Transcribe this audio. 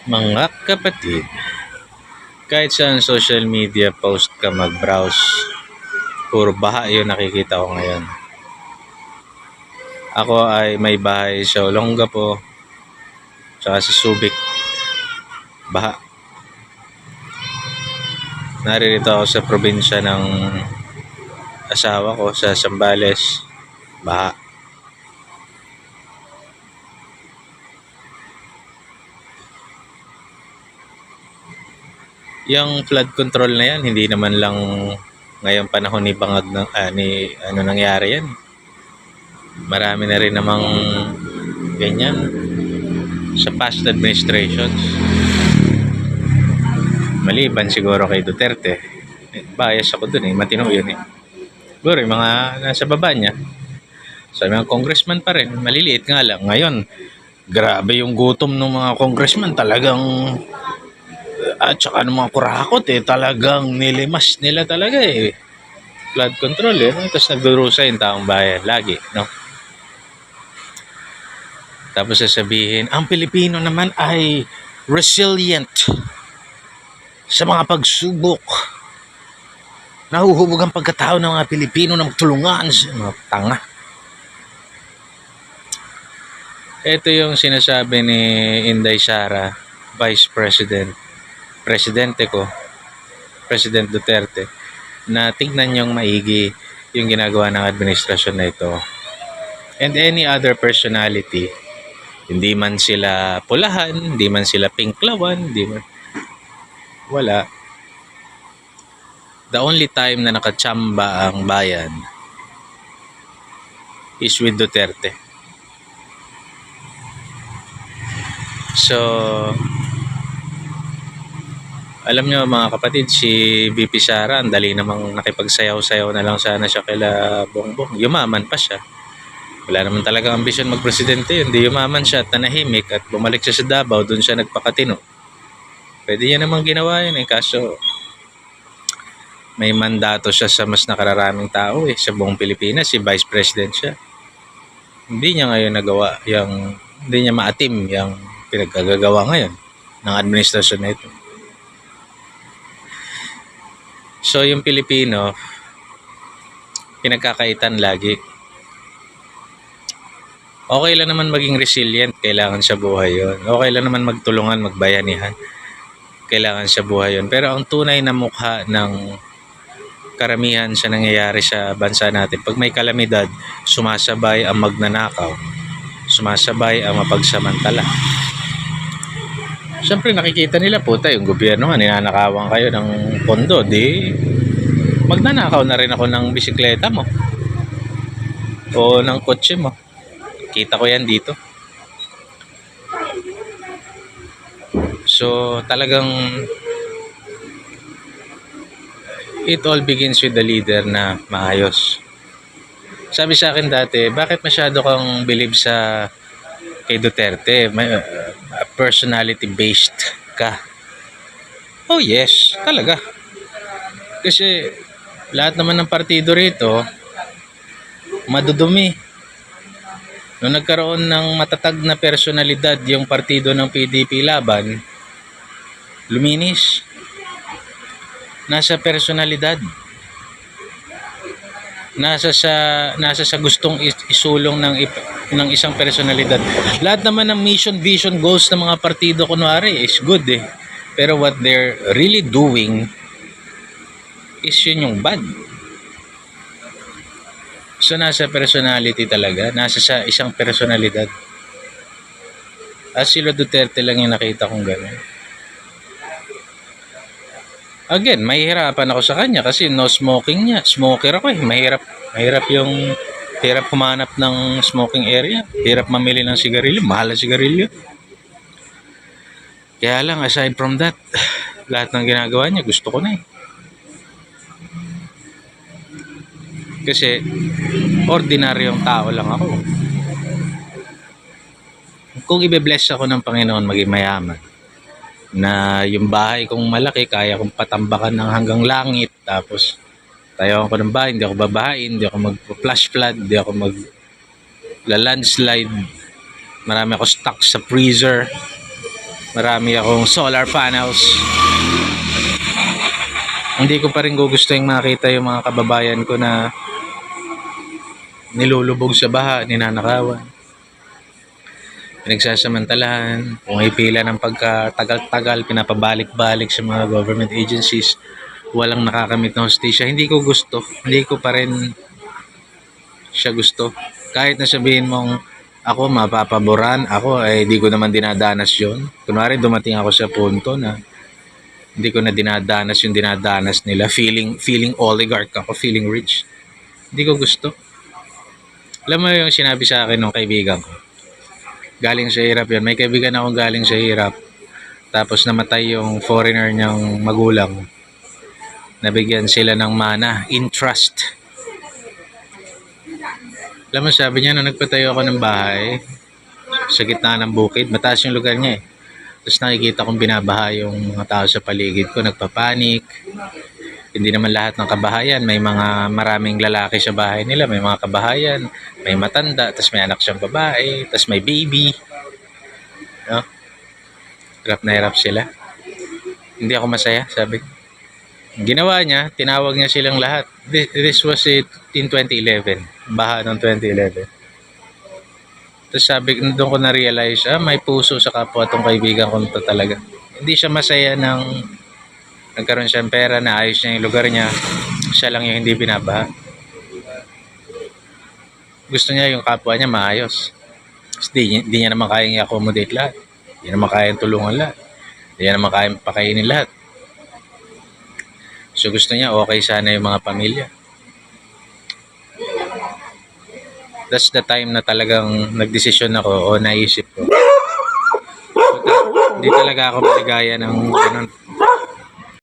Mga kapatid, kahit saan social media post ka mag-browse, puro baha yung nakikita ko ngayon. Ako ay may bahay sa Olongapo, tsaka sa Subic, baha. Naririto ako sa probinsya ng asawa ko sa Zambales, baha. Yung flood control na yan, hindi naman lang ngayong panahon ni Bangag ni ano nangyari yan. Marami na rin namang ganyan sa past administrations. Maliban siguro kay Duterte. Bias ako dun matino yun Siguro yung mga nasa baba niya. Sa mga congressman pa rin, maliliit nga lang. Ngayon, grabe yung gutom ng mga congressman. Talagang at saka ng mga kurakot talagang nilimas nila talaga flood control tapos nagdurusa yung taong bayan lagi, no? Tapos sasabihin ang Pilipino naman ay resilient sa mga pagsubok, nahuhubog ang pagkatao ng mga Pilipino na magtulungan sa mga tanga. Ito yung sinasabi ni Inday Sara, Vice Presidente ko, President Duterte, na tingnan niyong maigi yung ginagawa ng administrasyon na ito. And any other personality, hindi man sila pulahan, hindi man sila pinklawan, hindi man, wala. The only time na nakachamba ang bayan is with Duterte. So, alam nyo mga kapatid, si VP Sara, ang dali namang nakipagsayaw-sayaw na lang sana siya kila Bongbong. Yumaman pa siya. Wala naman talaga ambisyon magpresidente yun. Di yumaman siya at nanahimik at bumalik siya sa Davao, doon siya nagpakatino. Pwede niya namang ginawa yun kaso may mandato siya sa mas nakararaming tao sa buong Pilipinas, si Vice President siya. Hindi niya ngayon nagawa hindi niya maatim yung pinagkagagawa ngayon ng administrasyon na ito. So yung Pilipino, pinagkakaitan lagi. Okay lang naman maging resilient, kailangan sa buhay yun. Okay lang naman magtulungan, magbayanihan, kailangan sa buhay yun. Pero ang tunay na mukha ng karamihan sa nangyayari sa bansa natin, pag may kalamidad, sumasabay ang magnanakaw, sumasabay ang mapagsamantala. Siyempre nakikita nila, puta, yung gobyerno nga, ninanakawan kayo ng pondo, di magnanakaw na rin ako ng bisikleta mo o ng kotse mo. Kita ko yan dito. So talagang it all begins with the leader na maayos. Sabi sa akin dati, bakit masyado kang believe sa kay Duterte? Personality based ka. Oh yes, talaga. Kasi lahat naman ng partido rito madudumi. Nung nagkaroon ng matatag na personalidad yung partido ng PDP laban, luminis. Nasa personalidad. Nasa sa gustong isulong ng isang personalidad. Lahat naman ng mission, vision, goals ng mga partido kunwari is good Pero what they're really doing is yun yung bad. So nasa personality talaga, nasa sa isang personalidad. At sila Duterte lang yung nakita kong gano'n. Again, mahihirapan ako sa kanya kasi no smoking niya. Smoker ako Mahirap humanap ng smoking area. Hirap mamili ng sigarilyo. Mahal na sigarilyo. Kaya lang, aside from that, lahat ng ginagawa niya, gusto ko na Kasi, ordinaryong tao lang ako. Kung ibe-bless ako ng Panginoon maging mayaman, na yung bahay kong malaki, kaya kong patambakan ng hanggang langit, tapos tayo ako ng bahay, hindi ako babahain, hindi ako mag-flash flood, hindi ako landslide, marami ako stock sa freezer, Marami akong solar panels. Hindi ko pa rin gugustuhin makita yung mga kababayan ko na nilulubog sa baha, ninanakawan, pinagsasamantalahan, pumipila ng pagkatagal-tagal, pinapabalik-balik sa mga government agencies, walang nakakamit na hustisya. Hindi ko gusto, hindi ko pa rin siya gusto. Kahit na sabihin mong ako mapapaboran, ako ay di ko naman dinadanas yon. Kunwari dumating ako sa punto na hindi ko na dinadanas yung dinadanas nila, feeling oligarch ako, feeling rich. Hindi ko gusto. Alam mo yung sinabi sa akin ng kaibigan ko, galing sa hirap yun. May kaibigan akong galing sa hirap. Tapos namatay yung foreigner niyang magulang. Nabigyan sila ng mana in trust. Alam mo, sabi niya, nung nagpatayo ako ng bahay sa gitna ng bukid, mataas yung lugar niya eh. Tapos nakikita kong binabaha yung mga tao sa paligid ko, nagpapanik. Hindi naman lahat ng kabahayan, may mga maraming lalaki sa bahay nila, may mga kabahayan, may matanda, tapos may anak siyang babae, tapos may baby. No? Hirap na hirap sila. Hindi ako masaya, sabi. Ginawa niya, tinawag niya silang lahat. This was it in 2011. Baha ng 2011. Tapos sabi, doon ko na-realize, may puso sa kapwa tong kaibigan ko to talaga. Hindi siya masaya ng nagkaroon siya ng pera, na ayos niya yung lugar niya. Siya lang yung hindi binabaha. Gusto niya yung kapwa niya maayos. Kasi di niya naman kayang i-accommodate lahat. Di naman kayang tulungan lahat. Di niya naman kayang pakainin lahat. So gusto niya okay sana yung mga pamilya. That's the time na talagang nagdesisyon ako o naisip ko. Hindi talaga ako maligaya ng ganun.